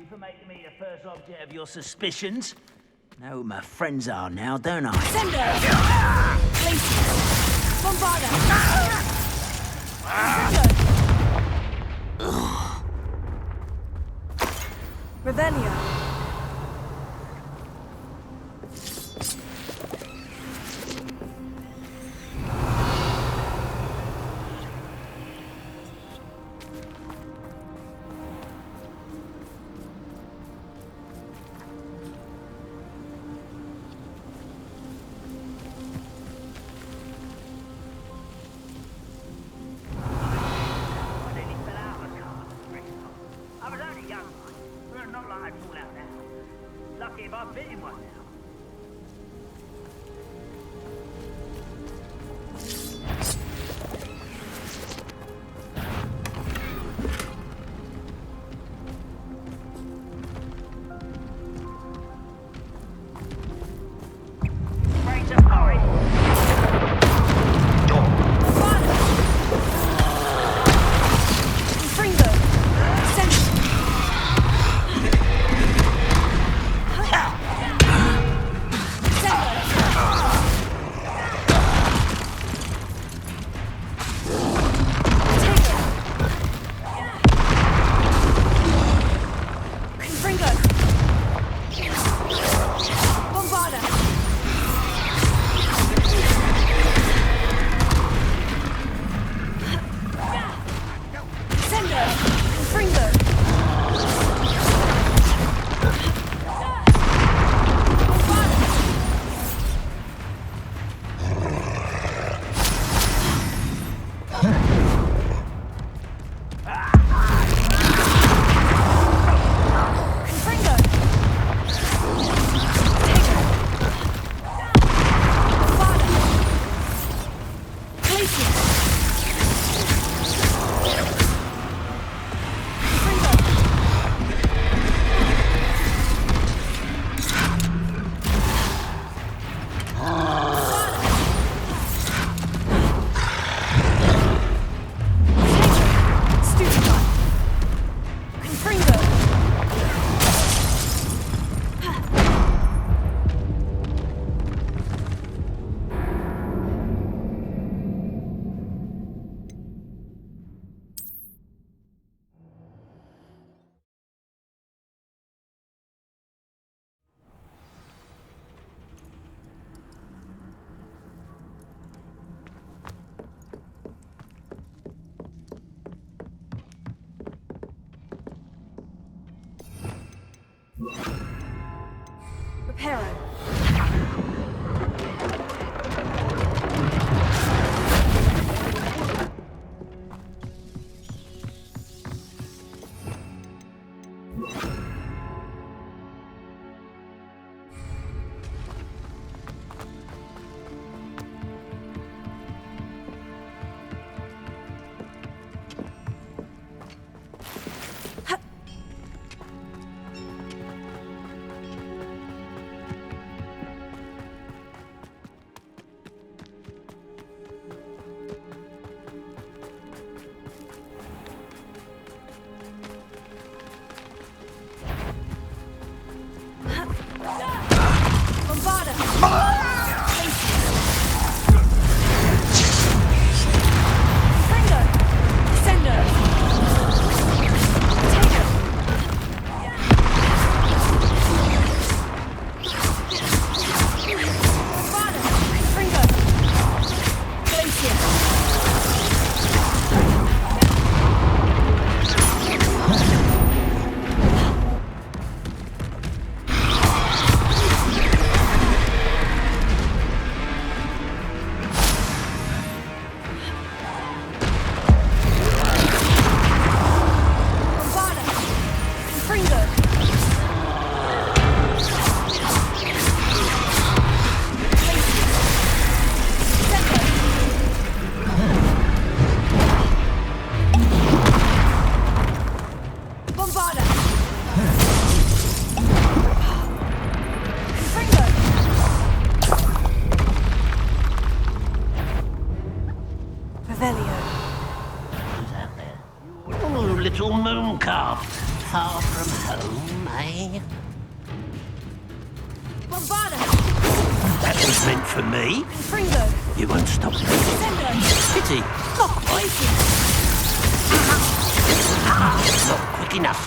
for making me the first object of your suspicions. Know who my friends are now, don't I? Sender! Glacier! Bombarda! Revelio! Lucky if I've been in one now. Reparo. from home, eh? Bombarda! That was meant for me. Fringo! You won't stop me. Sendo! Pity. Not quite. Not quick enough.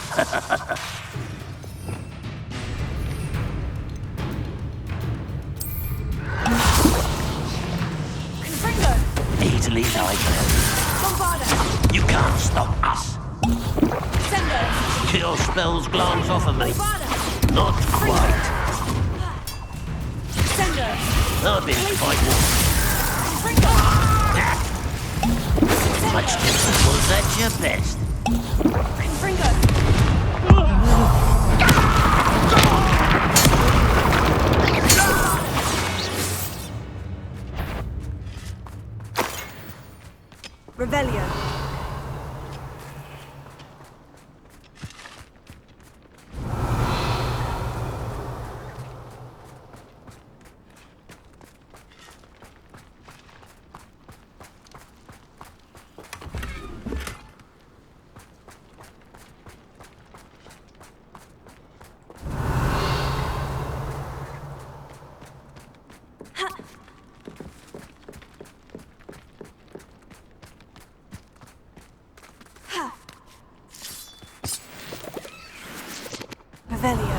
Fringo! Easily diverted. Bombarda! You can't stop us. Sendo! Your spells glance off of me. Bombarda! Not quite. Sendo! I've been fighting. Fringo! Much difficult at your best. Fringo! Revelio. Revelio.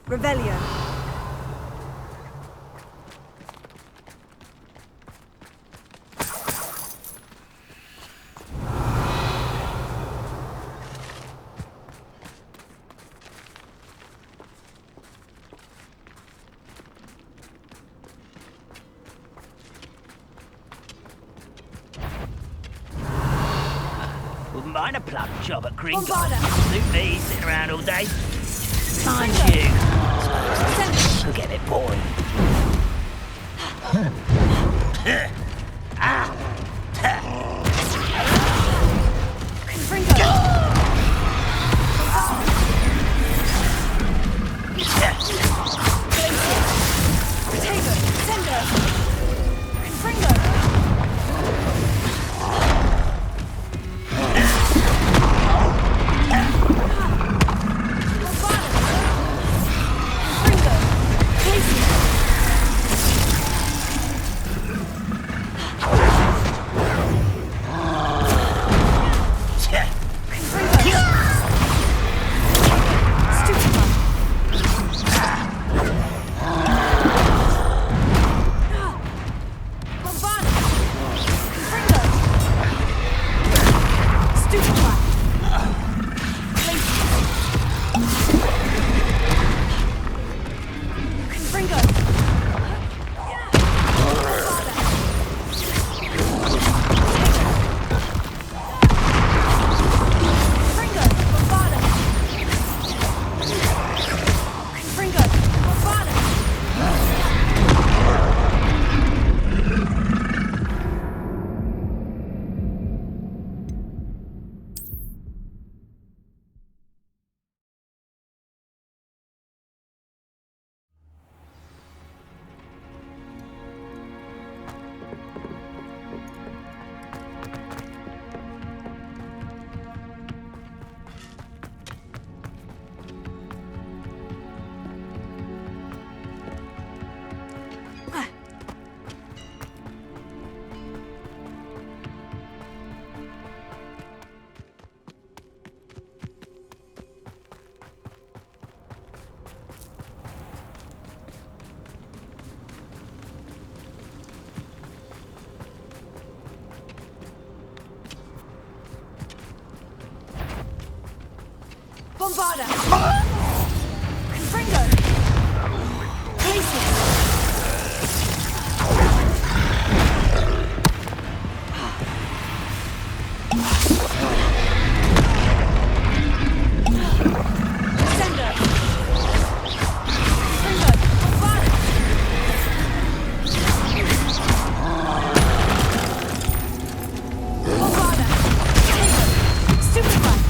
Revelio. Wouldn't mind a plug job at Green Bombarda! Suit me, sitting around all day. Mind Sendo! you, Sendo! could get a bit boring. Fringo! Potato! Sendo! Fringo! Bombarda! Fringo! Places! Sendo! Fringo! Bombarda! Bombarda! Stupefy!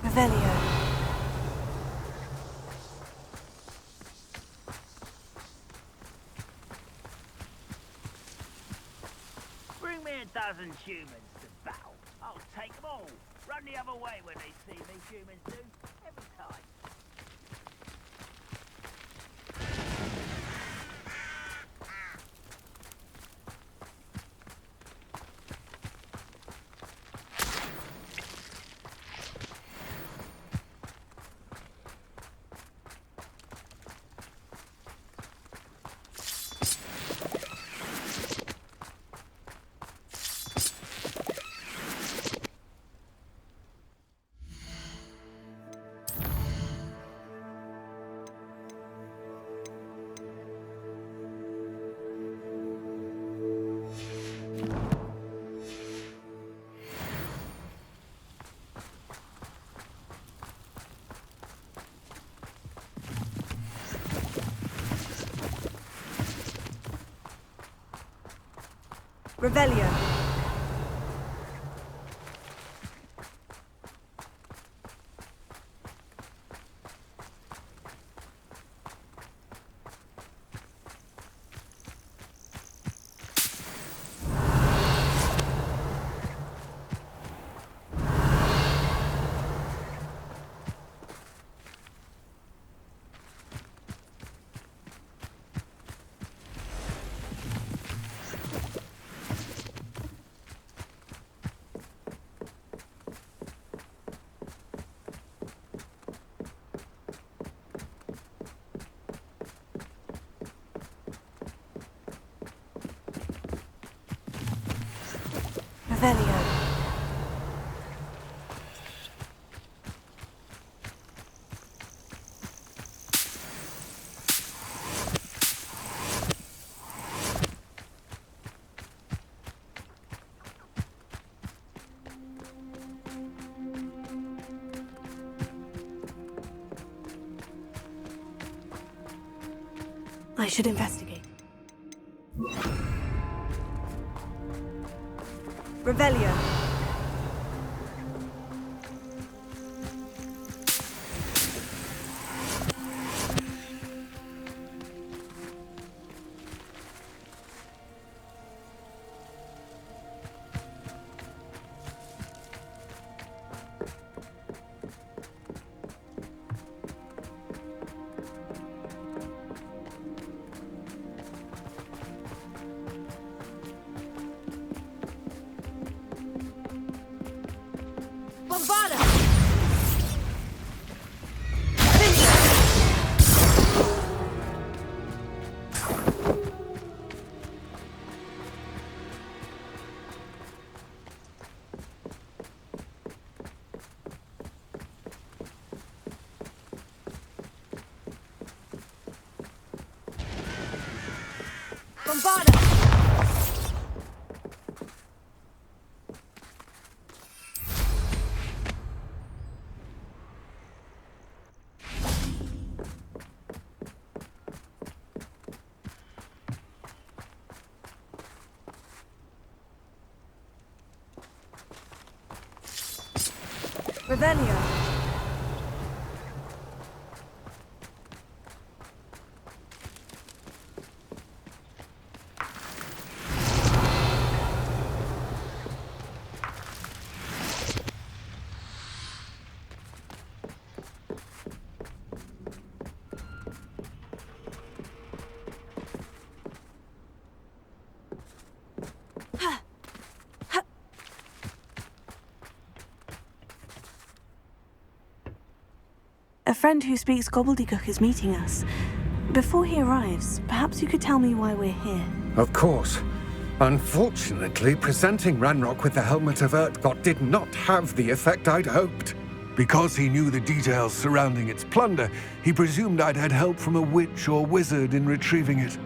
Revelio. Bring me a dozen humans to battle. I'll take them all. Run the other way when they see me, humans do. Every time. Revelio. Revelio. I should investigate. Revelio. Bombada! Bombada! Revelio. A friend who speaks gobbledygook is meeting us. Before he arrives, perhaps you could tell me why we're here. Of course. Unfortunately, presenting Ranrock with the Helmet of Urtkot did not have the effect I'd hoped. Because he knew the details surrounding its plunder, he presumed I'd had help from a witch or wizard in retrieving it.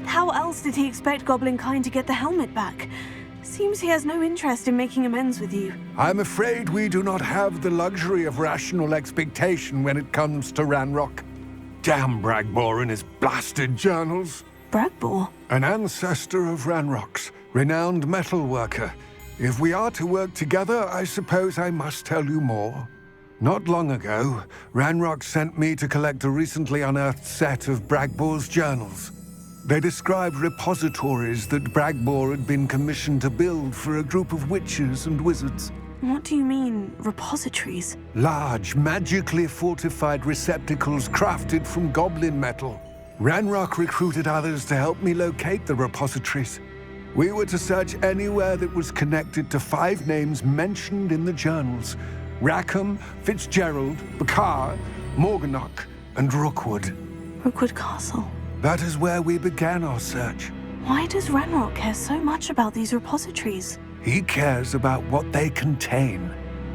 How else did he expect Goblinkind to get the helmet back? Seems he has no interest in making amends with you. I'm afraid we do not have the luxury of rational expectation when it comes to Ranrock. Damn Bragbor and his blasted journals. Bragbor? An ancestor of Ranrock's, renowned metal worker. If we are to work together, I suppose I must tell you more. Not long ago, Ranrock sent me to collect a recently unearthed set of Bragbor's journals. They described repositories that Bragbor had been commissioned to build for a group of witches and wizards. What do you mean, repositories? Large, magically fortified receptacles crafted from goblin metal. Ranrock recruited others to help me locate the repositories. We were to search anywhere that was connected to 5 names mentioned in the journals: Rackham, Fitzgerald, Bakar, Morganach, and Rookwood. Rookwood Castle. That is where we began our search. Why does Ranrock care so much about these repositories? He cares about what they contain.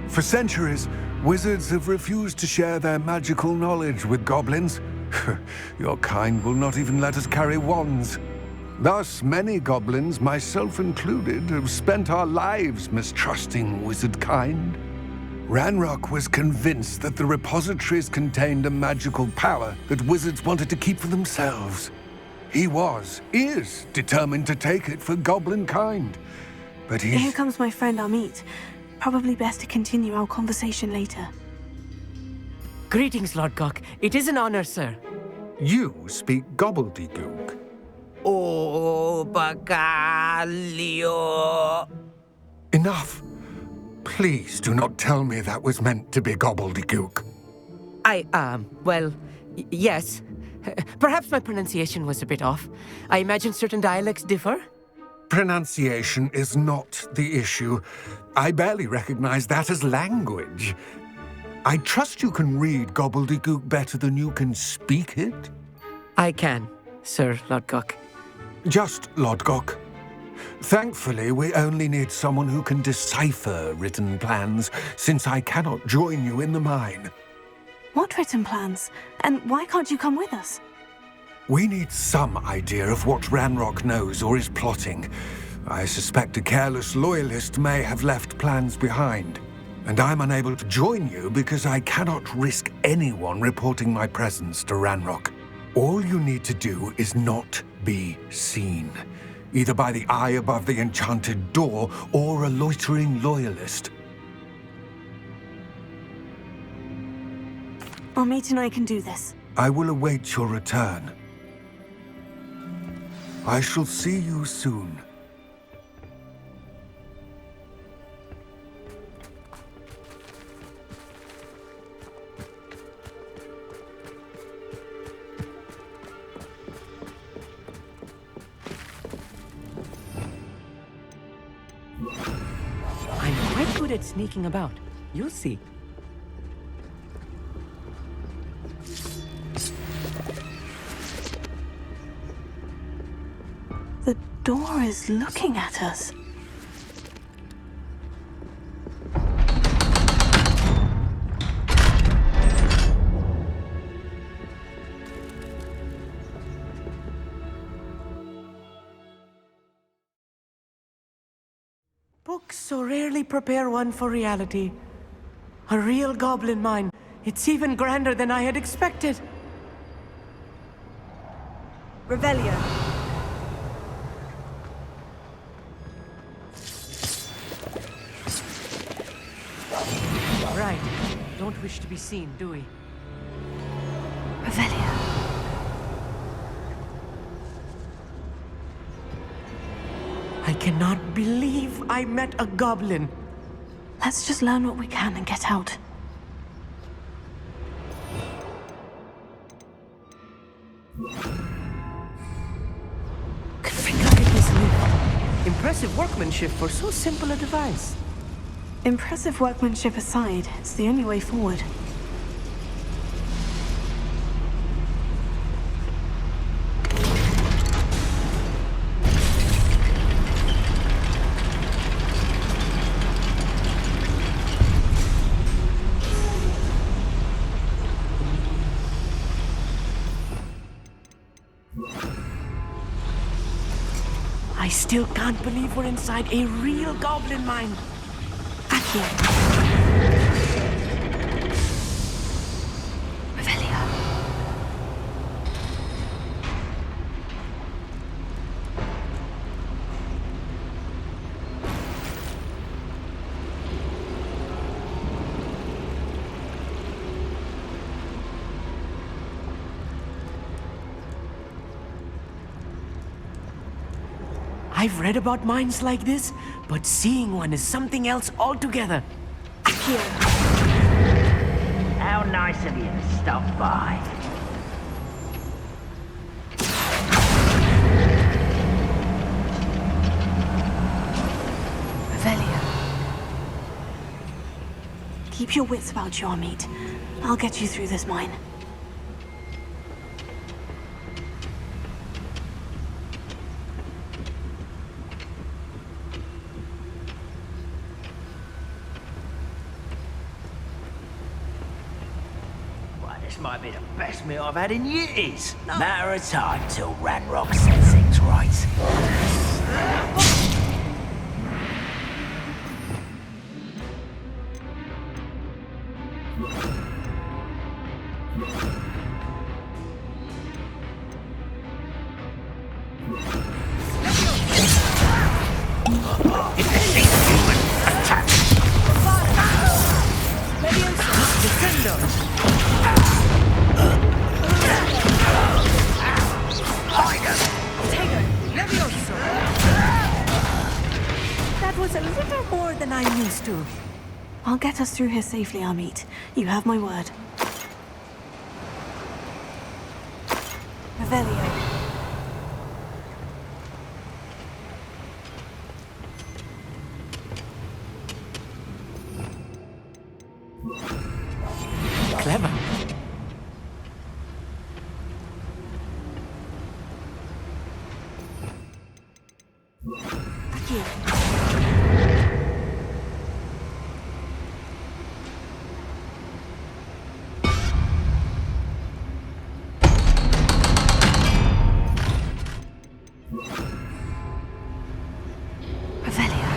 For centuries, wizards have refused to share their magical knowledge with goblins. Your kind will not even let us carry wands. Thus, many goblins, myself included, have spent our lives mistrusting wizard kind. Ranrock was convinced that the repositories contained a magical power that wizards wanted to keep for themselves. He is determined to take it for goblin kind. But Here comes my friend Amit. Probably best to continue our conversation later. Greetings, Lord Cock. It is an honor, sir. You speak gobbledygook. Oh, Bacalio. Enough. Please do not tell me that was meant to be gobbledygook. Yes. Perhaps my pronunciation was a bit off. I imagine certain dialects differ. Pronunciation is not the issue. I barely recognize that as language. I trust you can read gobbledygook better than you can speak it? I can, Sir Lodgok. Just Lodgok. Thankfully, we only need someone who can decipher written plans, since I cannot join you in the mine. What written plans? And why can't you come with us? We need some idea of what Ranrock knows or is plotting. I suspect a careless loyalist may have left plans behind. And I'm unable to join you because I cannot risk anyone reporting my presence to Ranrock. All you need to do is not be seen, either by the eye above the enchanted door or a loitering loyalist. Amit and I can do this. I will await your return. I shall see you soon. I'm quite good at sneaking about. You'll see. The door is looking at us. Books so rarely prepare one for reality. A real goblin mine. It's even grander than I had expected. Revelio. Right. Don't wish to be seen, do we? Revelio. I cannot believe I met a goblin. Let's just learn what we can and get out. Look at this lift. Impressive workmanship for so simple a device. Impressive workmanship aside, it's the only way forward. I still can't believe we're inside a real goblin mine. Accio. Revelio. I've read about mines like this, but seeing one is something else altogether. Here. How nice of you to stop by. Revelio. Keep your wits about you, Amit. I'll get you through this mine. This might be the best meal I've had in years. Matter of time till Ranrock sets things right. That was a little more than I'm used to. I'll get us through here safely, Amit. You have my word. Revelio. Clever. Here. Revelio.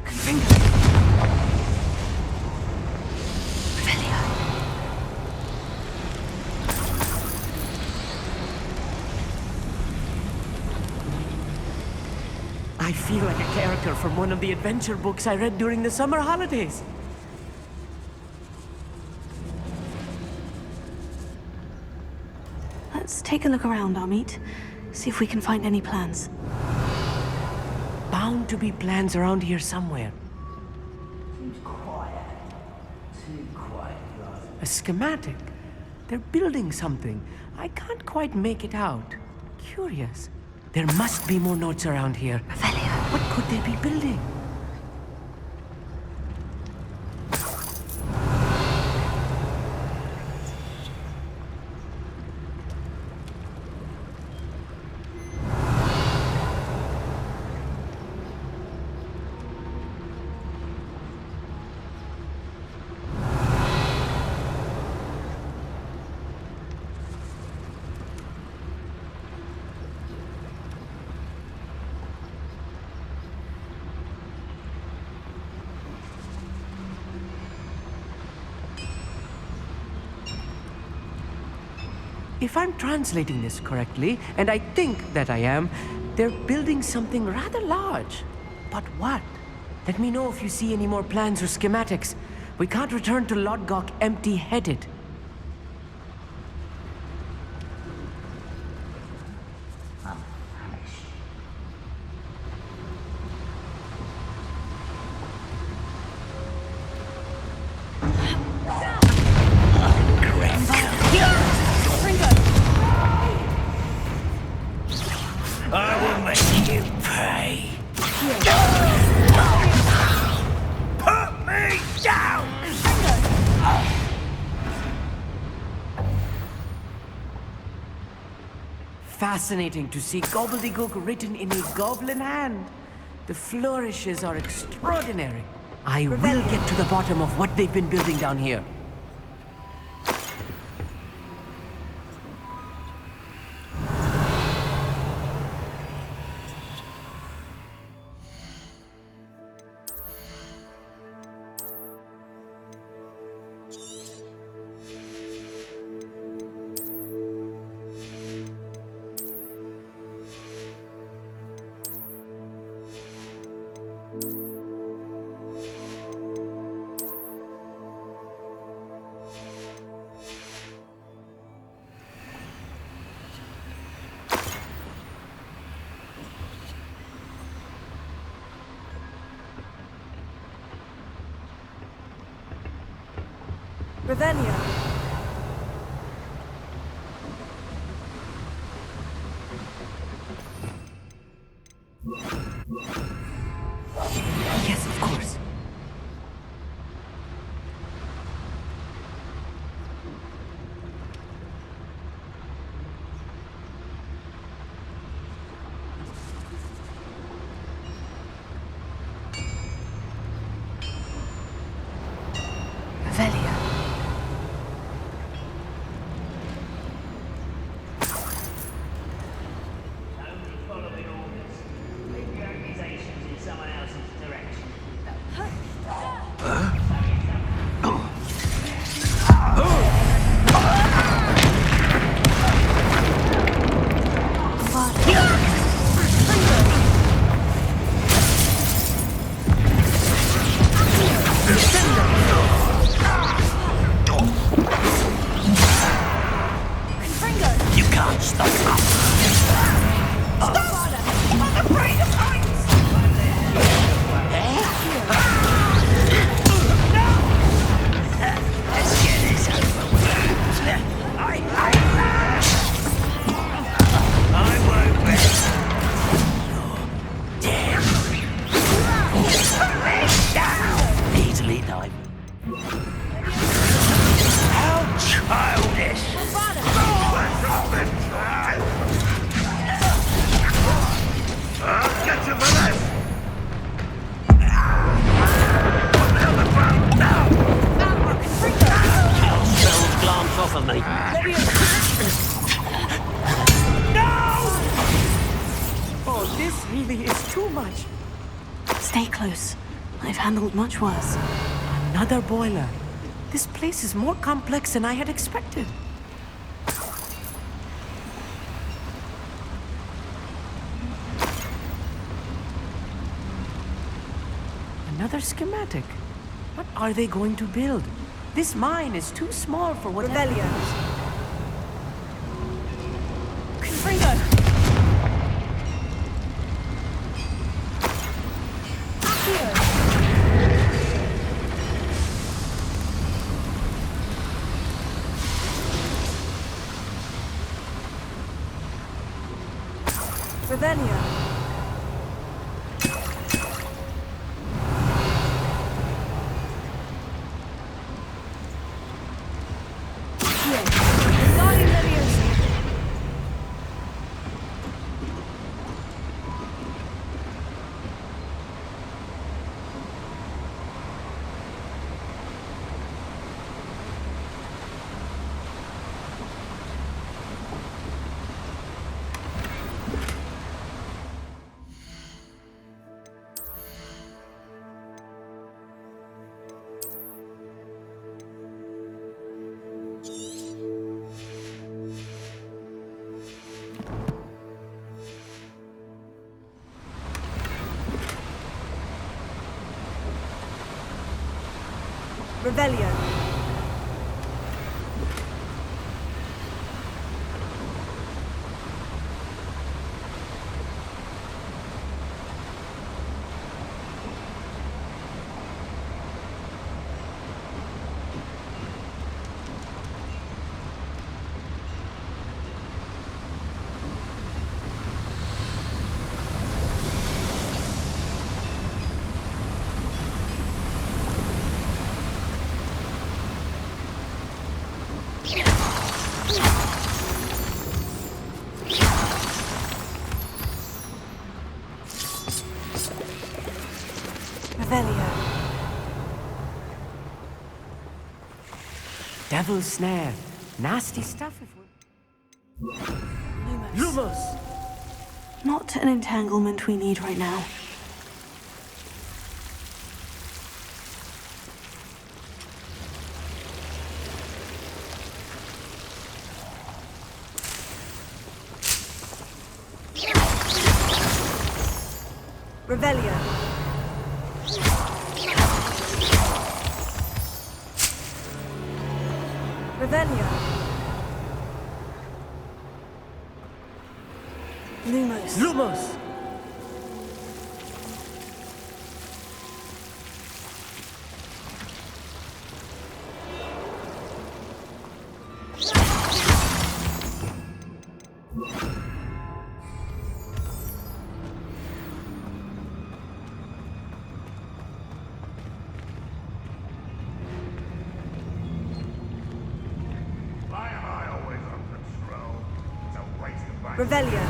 Confringo. Revelio. I feel like a character from one of the adventure books I read during the summer holidays. Let's take a look around, Amit. See if we can find any plans. Bound to be plans around here somewhere. Seems quiet. Too quiet, right? A schematic. They're building something. I can't quite make it out. Curious. There must be more notes around here. Revelio. What could they be building? If I'm translating this correctly, and I think that I am, they're building something rather large. But what? Let me know if you see any more plans or schematics. We can't return to Lodgok empty-headed. I will make you pay. Put me down! Fascinating to see gobbledygook written in a goblin hand. The flourishes are extraordinary. I will get to the bottom of what they've been building down here. Revelio. Yes, of course. Revelio. Only following orders. Leave your accusations in someone else's direction. You can't stop us. Let's get this over with. I won't rest. Damn. Down. Easily done. How childish. I'll get you for this! Your spells glance off of me. Oh, this really is too much. Stay close. I've handled much worse. Another boiler. This place is more complex than I had expected. Another schematic. What are they going to build? This mine is too small for what... Revelio. Confringo. Revelio. Revelio. Revelio. Devil's snare. Nasty stuff if we... Lumos! Not an entanglement we need right now. Revelio. Revelio. Lumos. Lumos! Revelio.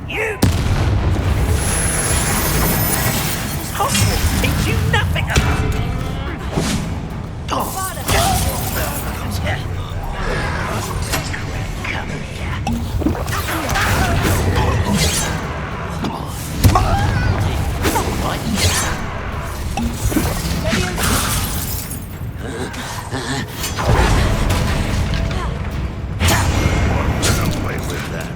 You! Hogwarts teach you nothing about it! Come here. Get away with that.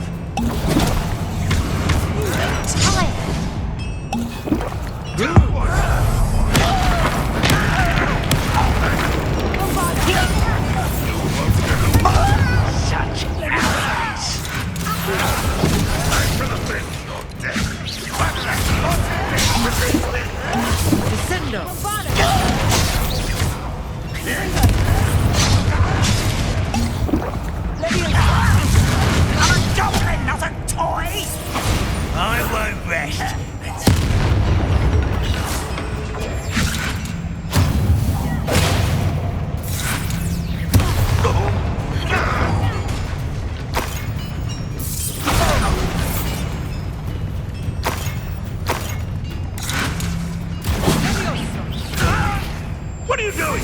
Such arrogance! Descendo! I'm a goblin, not a toy! I won't rest. What are you doing?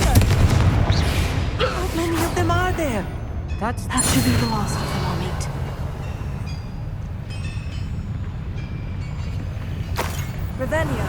How many of them are there? That should be the last of them, Amit. Revelio.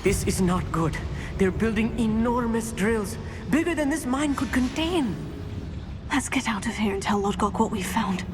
This is not good. They're building enormous drills, bigger than this mine could contain. Let's get out of here and tell Lodgok what we found.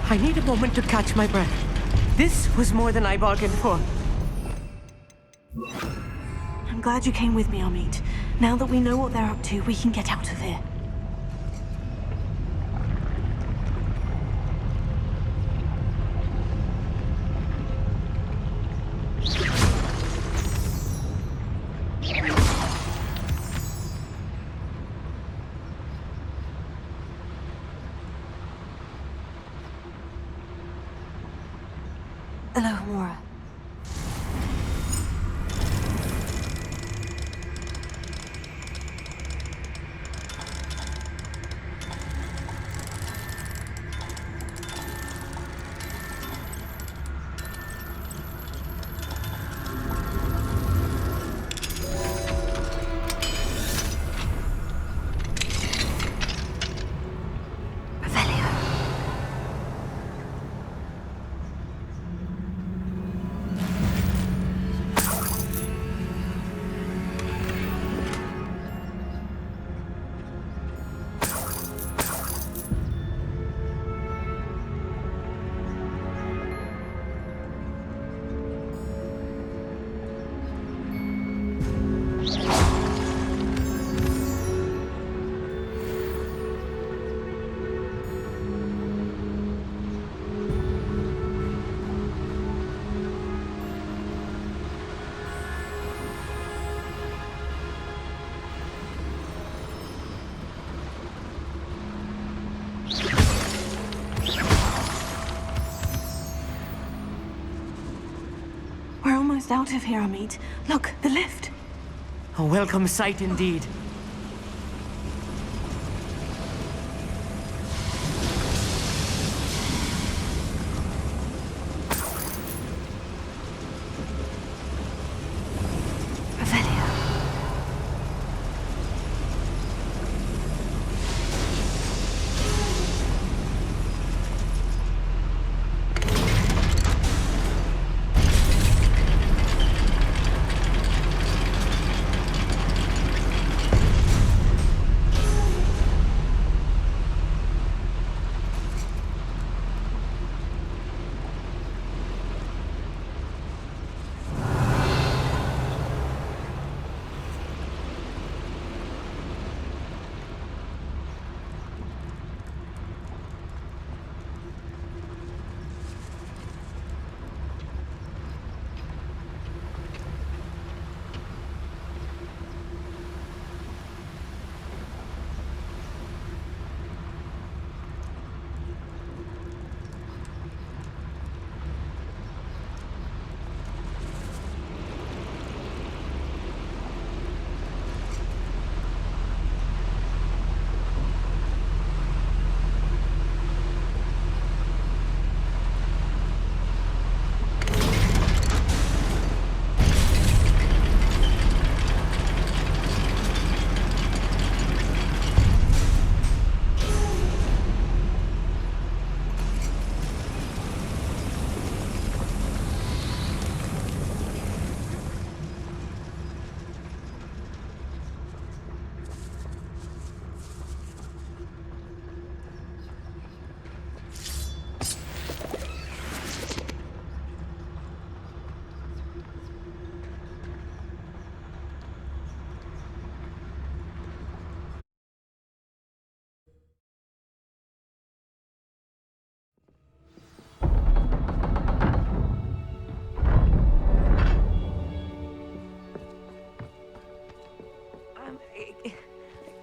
I need a moment to catch my breath. This was more than I bargained for. I'm glad you came with me, Amit. Now that we know what they're up to, we can get out of here. Alohomora. almost out of here, Amit. Look, the lift. A welcome sight indeed. Revelio.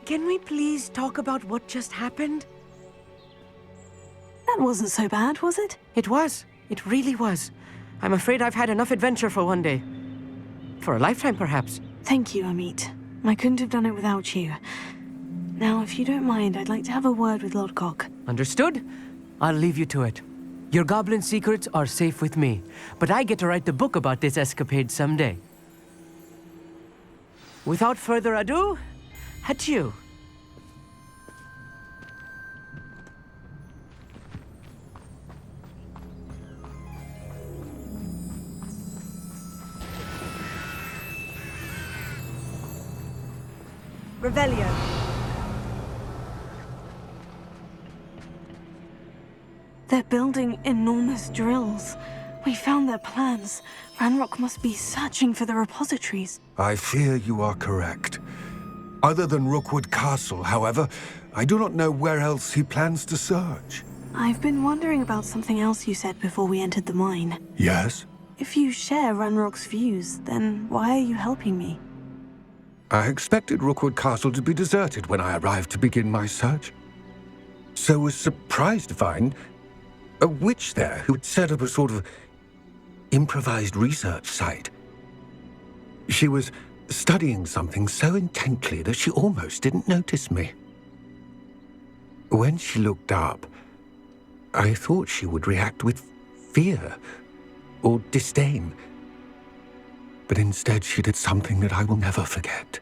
Can we please talk about what just happened? That wasn't so bad, was it? It was. It really was. I'm afraid I've had enough adventure for one day. For a lifetime, perhaps. Thank you, Amit. I couldn't have done it without you. Now, if you don't mind, I'd like to have a word with Lodgok. Understood? I'll leave you to it. Your goblin secrets are safe with me, but I get to write the book about this escapade someday. Without further ado, adieu. Revelio. They're building enormous drills. We found their plans. Ranrock must be searching for the repositories. I fear you are correct. Other than Rookwood Castle, however, I do not know where else he plans to search. I've been wondering about something else you said before we entered the mine. Yes? If you share Ranrock's views, then why are you helping me? I expected Rookwood Castle to be deserted when I arrived to begin my search. So was surprised to find a witch there who had set up a sort of improvised research site. She was studying something so intently that she almost didn't notice me. When she looked up, I thought she would react with fear or disdain. But instead she did something that I will never forget.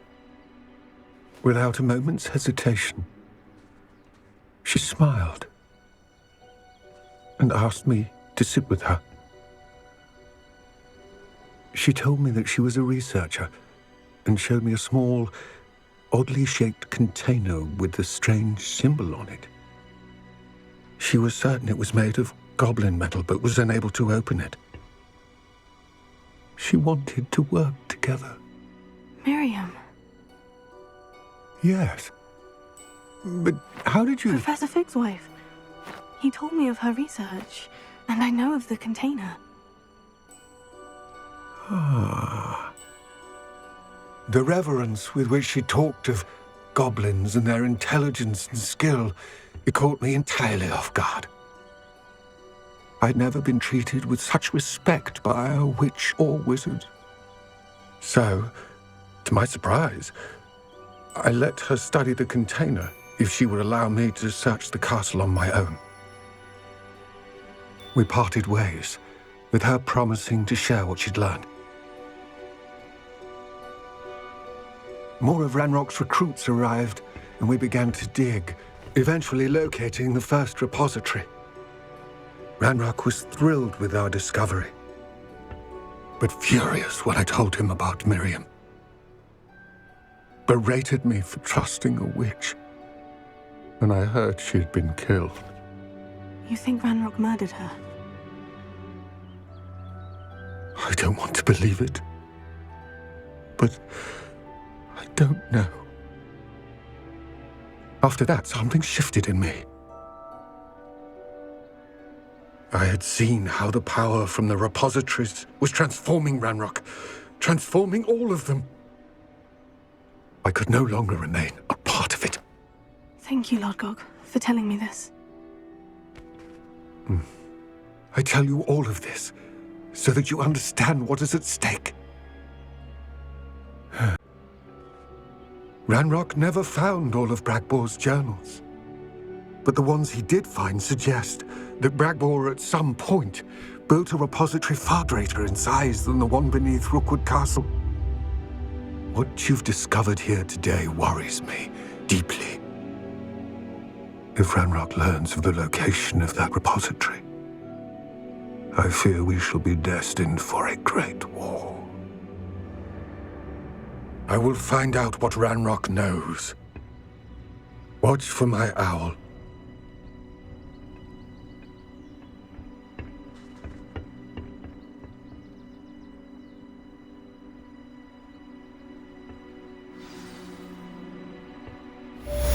Without a moment's hesitation, she smiled and asked me to sit with her. She told me that she was a researcher and showed me a small, oddly shaped container with a strange symbol on it. She was certain it was made of goblin metal, but was unable to open it. She wanted to work together. Miriam. Yes. But how did you... Professor Fig's wife. He told me of her research, and I know of the container. Ah. The reverence with which she talked of goblins and their intelligence and skill, it caught me entirely off guard. I'd never been treated with such respect by a witch or wizard. So, to my surprise, I let her study the container if she would allow me to search the castle on my own. We parted ways, with her promising to share what she'd learned. More of Ranrock's recruits arrived, and we began to dig, eventually locating the first repository. Ranrock was thrilled with our discovery, but furious when I told him about Miriam. Berated me for trusting a witch, and I heard she'd been killed. You think Ranrock murdered her? I don't want to believe it, but I don't know. After that, something shifted in me. I had seen how the power from the repositories was transforming Ranrock, transforming all of them. I could no longer remain a part of it. Thank you, Lord Gog, for telling me this. I tell you all of this so that you understand what is at stake. Ranrock never found all of Bragbor's journals, but the ones he did find suggest that Bragbor at some point built a repository far greater in size than the one beneath Rookwood Castle. What you've discovered here today worries me deeply. If Ranrock learns of the location of that repository, I fear we shall be destined for a great war. I will find out what Ranrock knows. Watch for my owl